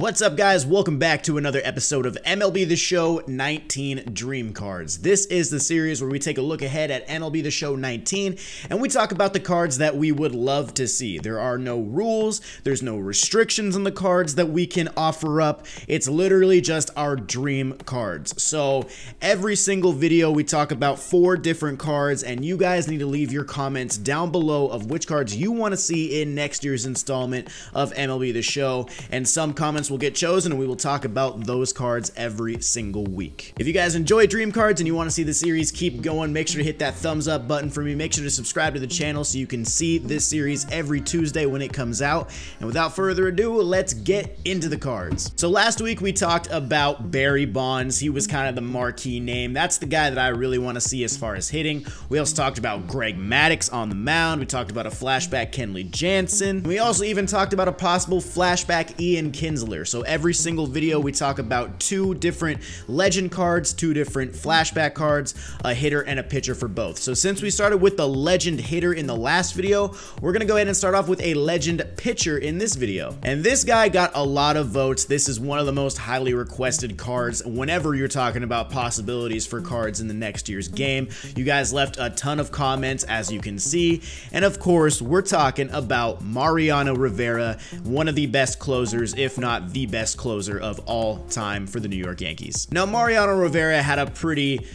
What's up, guys? Welcome back to another episode of MLB The Show 19 Dream Cards. This is the series where we take a look ahead at MLB The Show 19 and we talk about the cards that we would love to see. There are no rules, there's no restrictions on the cards that we can offer up. It's literally just our dream cards. So every single video we talk about 4 different cards, and you guys need to leave your comments down below of which cards you want to see in next year's installment of MLB The Show, and some comments will get chosen and we will talk about those cards every single week. If you guys enjoy Dream Cards and you want to see the series keep going, make sure to hit that thumbs up button for me. Make sure to subscribe to the channel so you can see this series every Tuesday when it comes out. And without further ado, let's get into the cards. So last week we talked about Barry Bonds. He was kind of the marquee name. That's the guy that I really want to see as far as hitting. We also talked about Greg Maddux on the mound. We talked about a flashback Kenley Jansen. We also even talked about a possible flashback Ian Kinsler. So every single video we talk about 2 different legend cards, 2 different flashback cards, a hitter and a pitcher for both. So since we started with the legend hitter in the last video, we're gonna go ahead and start off with a legend pitcher in this video. And this guy got a lot of votes. This is one of the most highly requested cards whenever you're talking about possibilities for cards in the next year's game. You guys left a ton of comments, as you can see, and of course we're talking about Mariano Rivera, one of the best closers, if not the best closer of all time for the New York Yankees. Now, Mariano Rivera had a pretty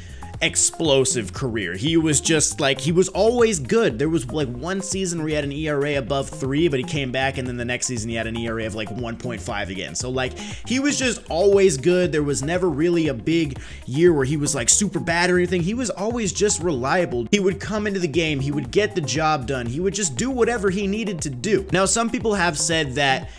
explosive career. He was just like, he was always good. There was like one season where he had an ERA above 3, but he came back, and then the next season he had an ERA of like 1.5 again. So like, he was just always good. There was never really a big year where he was like super bad or anything. He was always just reliable. He would come into the game, he would get the job done, he would just do whatever he needed to do. Now, some people have said that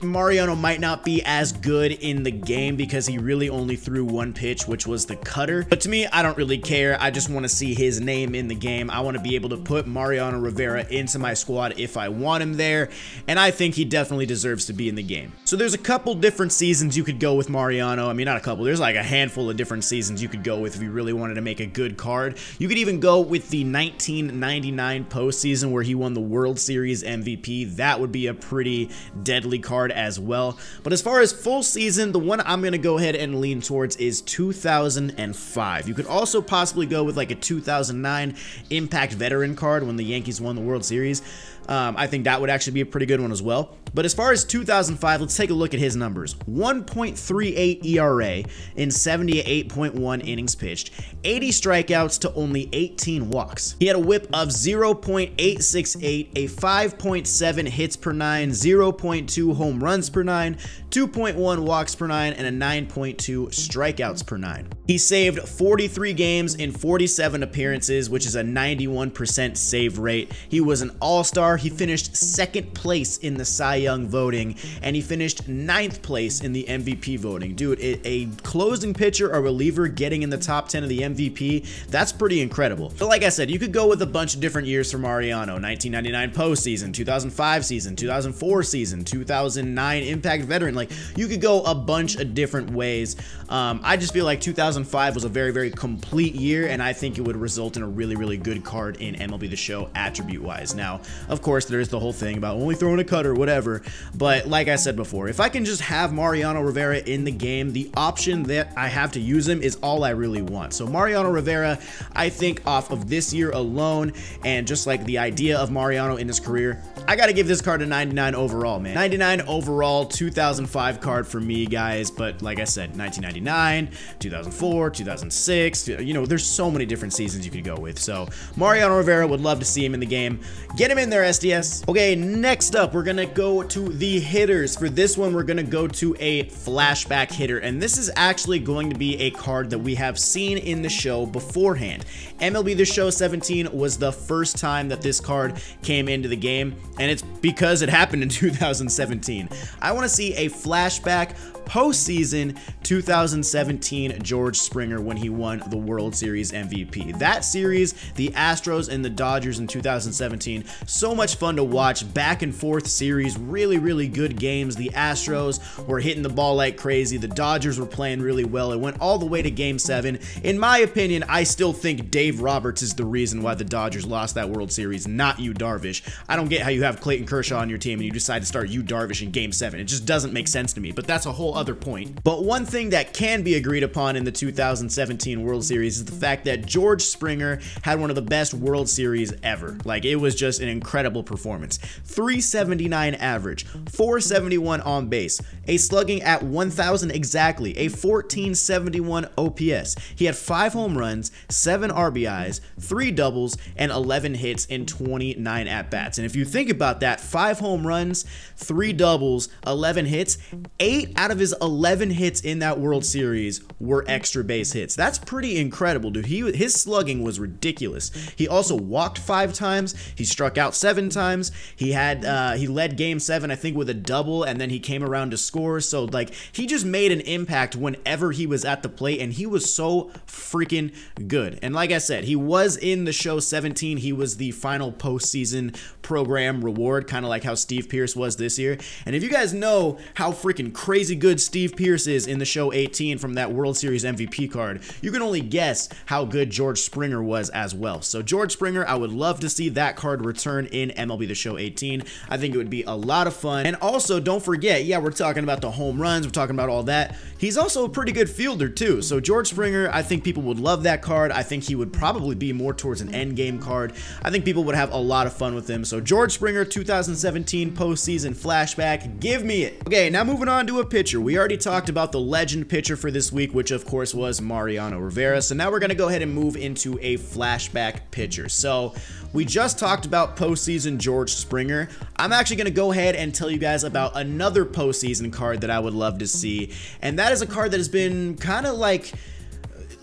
Mariano might not be as good in the game because he really only threw one pitch, which was the cutter. But to me, I don't really care. I just want to see his name in the game. I want to be able to put Mariano Rivera into my squad if I want him there, and I think he definitely deserves to be in the game. So there's a couple different seasons you could go with Mariano. I mean, not a couple. There's like a handful of different seasons you could go with if you really wanted to make a good card. You could even go with the 1999 postseason where he won the World Series MVP. That would be a pretty deadly card as well. But as far as full season, the one I'm going to go ahead and lean towards is 2005. You could also possibly go with like a 2009 Impact Veteran card when the Yankees won the World Series. I think that would actually be a pretty good one as well. But as far as 2005, let's take a look at his numbers. 1.38 ERA in 78.1 innings pitched, 80 strikeouts to only 18 walks. He had a whip of 0.868, a 5.7 hits per 9, 0.2 home runs per 9, 2.1 walks per 9, and a 9.2 strikeouts per 9. He saved 43 games in 47 appearances, which is a 91% save rate. He was an all-star. He finished 2nd place in the Cy Young voting, and he finished 9th place in the MVP voting. Dude, a closing pitcher or reliever getting in the top 10 of the MVP, that's pretty incredible. But like I said, you could go with a bunch of different years for Mariano. 1999 postseason, 2005 season, 2004 season, 2009 Impact Veteran. Like, you could go a bunch of different ways. I just feel like 2005 was a very, very complete year, and I think it would result in a really, really good card in MLB The Show attribute-wise. Now, of course, there's the whole thing about only throwing a cutter, whatever, but like I said before, if I can just have Mariano Rivera in the game, the option that I have to use him is all I really want. So Mariano Rivera, I think off of this year alone, and just like the idea of Mariano in his career, I gotta give this card a 99 overall, man. 99 overall, 2005 card for me, guys, but like I said, 1999, 2004, 2006, you know, there's so many different seasons you could go with. So Mariano Rivera, would love to see him in the game. Get him in there, SDS. Okay, next up, we're gonna go to the hitters. For this one, we're gonna go to a flashback hitter, and this is actually going to be a card that we have seen in the show beforehand. MLB The Show 17 was the first time that this card came into the game, and it's because it happened in 2017. I want to see a flashback postseason 2017 George Springer when he won the World Series MVP. That series, the Astros and the Dodgers in 2017, so much fun to watch. Back and forth series, really good games. The Astros were hitting the ball like crazy. The Dodgers were playing really well. It went all the way to Game 7. In my opinion, I still think Dave Roberts is the reason why the Dodgers lost that World Series, not Yu Darvish. I don't get how you have Clayton Kershaw on your team and you decide to start Yu Darvish in Game 7. It just doesn't make sense to me, but that's a whole other point. But one thing that can be agreed upon in the 2017 World Series is the fact that George Springer had one of the best World Series ever. Like, it was just an incredible performance. 379 average, 471 on base, a slugging at 1,000 exactly, a 1471 OPS. He had 5 home runs, 7 RBIs, 3 doubles, and 11 hits in 29 at-bats. And if you think about that, 5 home runs, 3 doubles, 11 hits, 8 out of his 11 hits in that World Series were extra base hits. That's pretty incredible, dude. His slugging was ridiculous. He also walked 5 times. He struck out 7 times. He led Game 7, I think, with a double, and then he came around to score. So, like, he just made an impact whenever he was at the plate, and he was so freaking good. And like I said, he was in the show 17. He was the final postseason program reward, kind of like how Steve Pearce was this year. And if you guys know how freaking crazy good Steve Pearce is in the show 18 from that World Series MVP card, you can only guess how good George Springer was as well. So George Springer, I would love to see that card return in MLB The Show 18. I think it would be a lot of fun. And also, don't forget, yeah, we're talking about the home runs, we're talking about all that. He's also a pretty good fielder too. So George Springer, I think people would love that card. I think he would probably be more towards an end game card. I think people would have a lot of fun with him. So George Springer 2017 postseason flashback, give me it. Okay, now moving on to a pitcher. We already talked about the legend pitcher for this week, which of course was Mariano Rivera. So now we're gonna go ahead and move into a flashback pitcher. So we just talked about postseason George Springer. I'm actually gonna go ahead and tell you guys about another postseason card that I would love to see, and that is a card that has been kind of like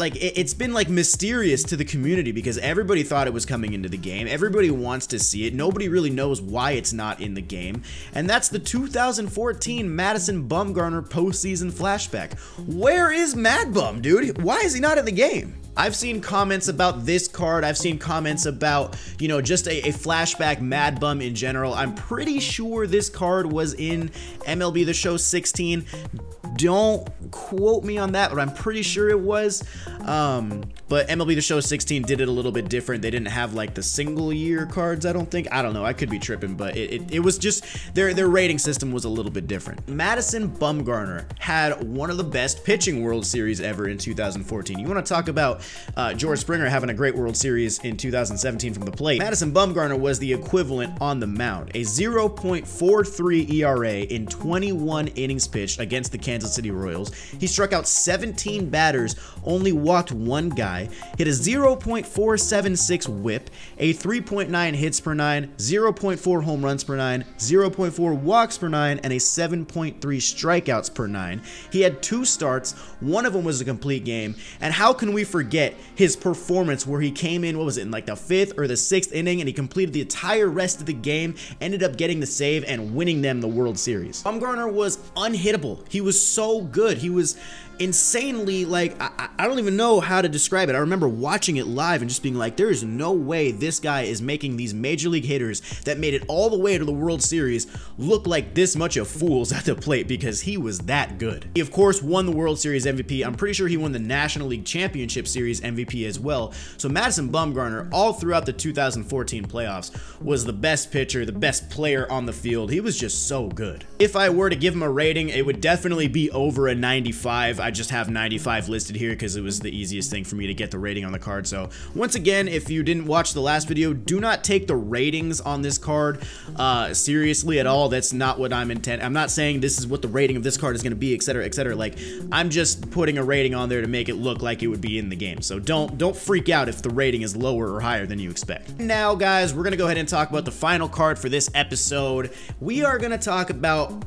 it's been like mysterious to the community because everybody thought it was coming into the game. Everybody wants to see it. Nobody really knows why it's not in the game. And that's the 2014 Madison Bumgarner postseason flashback. Where is Mad Bum, dude? Why is he not in the game? I've seen comments about this card. I've seen comments about, you know, just a flashback Mad Bum in general. I'm pretty sure this card was in MLB The Show 16. Don't quote me on that, but I'm pretty sure it was. But MLB The Show 16 did it a little bit different. They didn't have like the single year cards, I don't think. I don't know. I could be tripping, but it was just their rating system was a little bit different. Madison Bumgarner had one of the best pitching World Series ever in 2014. You want to talk about George Springer having a great World Series in 2017 from the plate. Madison Bumgarner was the equivalent on the mound. A 0.43 ERA in 21 innings pitched against the Kansas City Royals. He struck out 17 batters, only walked 1 guy, hit a 0.476 whip, a 3.9 hits per 9, 0.4 home runs per 9, 0.4 walks per 9, and a 7.3 strikeouts per 9. He had 2 starts, one of them was a complete game, and how can we forget his performance where he came in, what was it, in like the 5th or the 6th inning, and he completed the entire rest of the game, ended up getting the save and winning them the World Series. Bumgarner was unhittable. He was so good. He was insanely, like, I don't even know how to describe it. I remember watching it live and just being like, there is no way this guy is making these major league hitters that made it all the way to the World Series look like this much of fools at the plate, because he was that good. He of course won the World Series MVP. I'm pretty sure he won the National League Championship Series MVP as well. So Madison Bumgarner all throughout the 2014 playoffs was the best pitcher, the best player on the field. He was just so good. If I were to give him a rating, it would definitely be over a 95. I just have 95 listed here because it was the easiest thing for me to get the rating on the card. So once again, if you didn't watch the last video, do not take the ratings on this card seriously at all. That's not what I'm intending. I'm not saying this is what the rating of this card is going to be, etc., etc. Like, I'm just putting a rating on there to make it look like it would be in the game. So don't freak out if the rating is lower or higher than you expect. Now, guys, we're going to go ahead and talk about the final card for this episode. We are going to talk about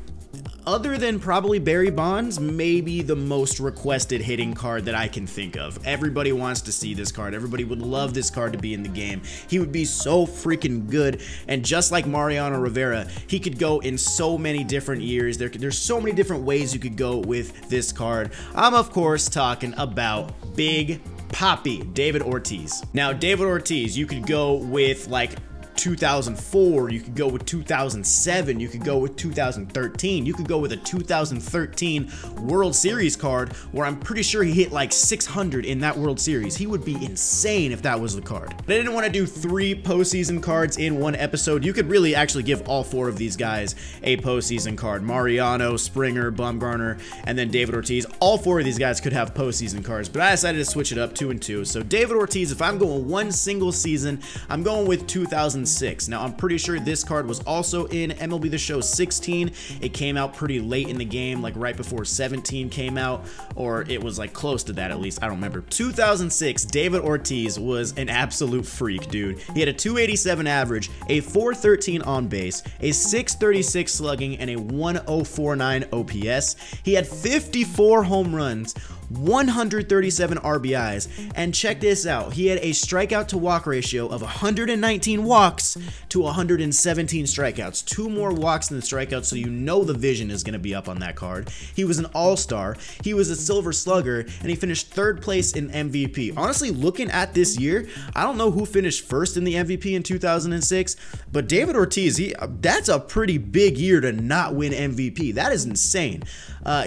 Other than probably Barry Bonds, maybe the most requested hitting card that I can think of. Everybody wants to see this card. Everybody would love this card to be in the game. He would be so freaking good, and just like Mariano Rivera, he could go in so many different years. There's so many different ways you could go with this card. I'm of course talking about Big Papi, David Ortiz. Now, David Ortiz, you could go with like 2004, you could go with 2007, you could go with 2013, you could go with a 2013 World Series card where I'm pretty sure he hit like 600 in that World Series. He would be insane if that was the card. But I didn't want to do 3 postseason cards in one episode. You could really actually give all 4 of these guys a postseason card. Mariano, Springer, Bumgarner, and then David Ortiz. All 4 of these guys could have postseason cards, but I decided to switch it up 2 and 2. So David Ortiz, if I'm going one single season, I'm going with 2006. Now, I'm pretty sure this card was also in MLB The Show 16. It came out pretty late in the game, like right before 17 came out, or it was like close to that at least. I don't remember. 2006, David Ortiz was an absolute freak, dude. He had a 287 average, a 413 on base, a 636 slugging, and a 1049 OPS. He had 54 home runs, 137 RBIs, and check this out, he had a strikeout to walk ratio of 119 walks to 117 strikeouts. 2 more walks than strikeouts, so you know the vision is going to be up on that card. He was an all-star, he was a silver slugger, and he finished 3rd place in MVP. Honestly, looking at this year, I don't know who finished 1st in the MVP in 2006, but David Ortiz, that's a pretty big year to not win MVP. That is insane.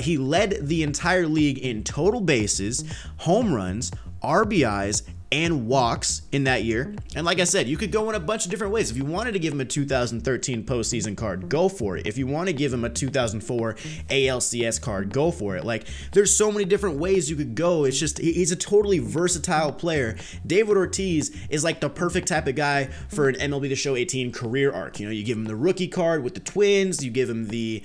He led the entire league in total bases, home runs, RBIs, and walks in that year. And like I said, you could go in a bunch of different ways. If you wanted to give him a 2013 postseason card, go for it. If you want to give him a 2004 ALCS card, go for it. Like, there's so many different ways you could go. It's just, he's a totally versatile player. David Ortiz is like the perfect type of guy for an MLB The Show 18 career arc. You know, you give him the rookie card with the Twins, you give him the,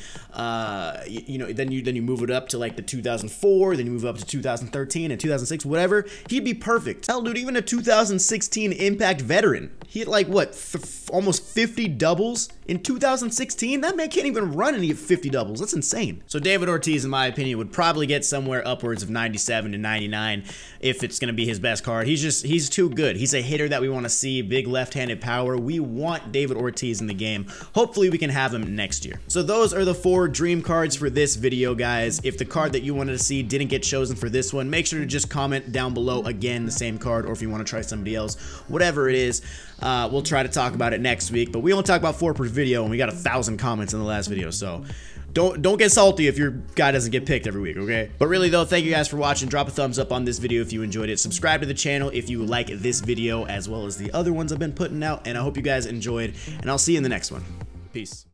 you know, then you move it up to like the 2004, then you move up to 2013 and 2006, whatever. He'd be perfect. Hell, dude, even a 2016 Impact veteran. He hit like, what, almost 50 doubles in 2016? That man can't even run and he hit 50 doubles. That's insane. So David Ortiz, in my opinion, would probably get somewhere upwards of 97 to 99 if it's going to be his best card. He's too good. He's a hitter that we want to see, big left-handed power. We want David Ortiz in the game. Hopefully we can have him next year. So those are the 4 dream cards for this video, guys. If the card that you wanted to see didn't get chosen for this one, make sure to just comment down below again the same card, or if you want to try somebody else, whatever it is. We'll try to talk about it next week, but we only talk about 4 per video, and we got 1,000 comments in the last video, so don't get salty if your guy doesn't get picked every week, okay? But really though, thank you guys for watching. Drop a thumbs up on this video if you enjoyed it. Subscribe to the channel if you like this video as well as the other ones I've been putting out, and I hope you guys enjoyed, and I'll see you in the next one. Peace.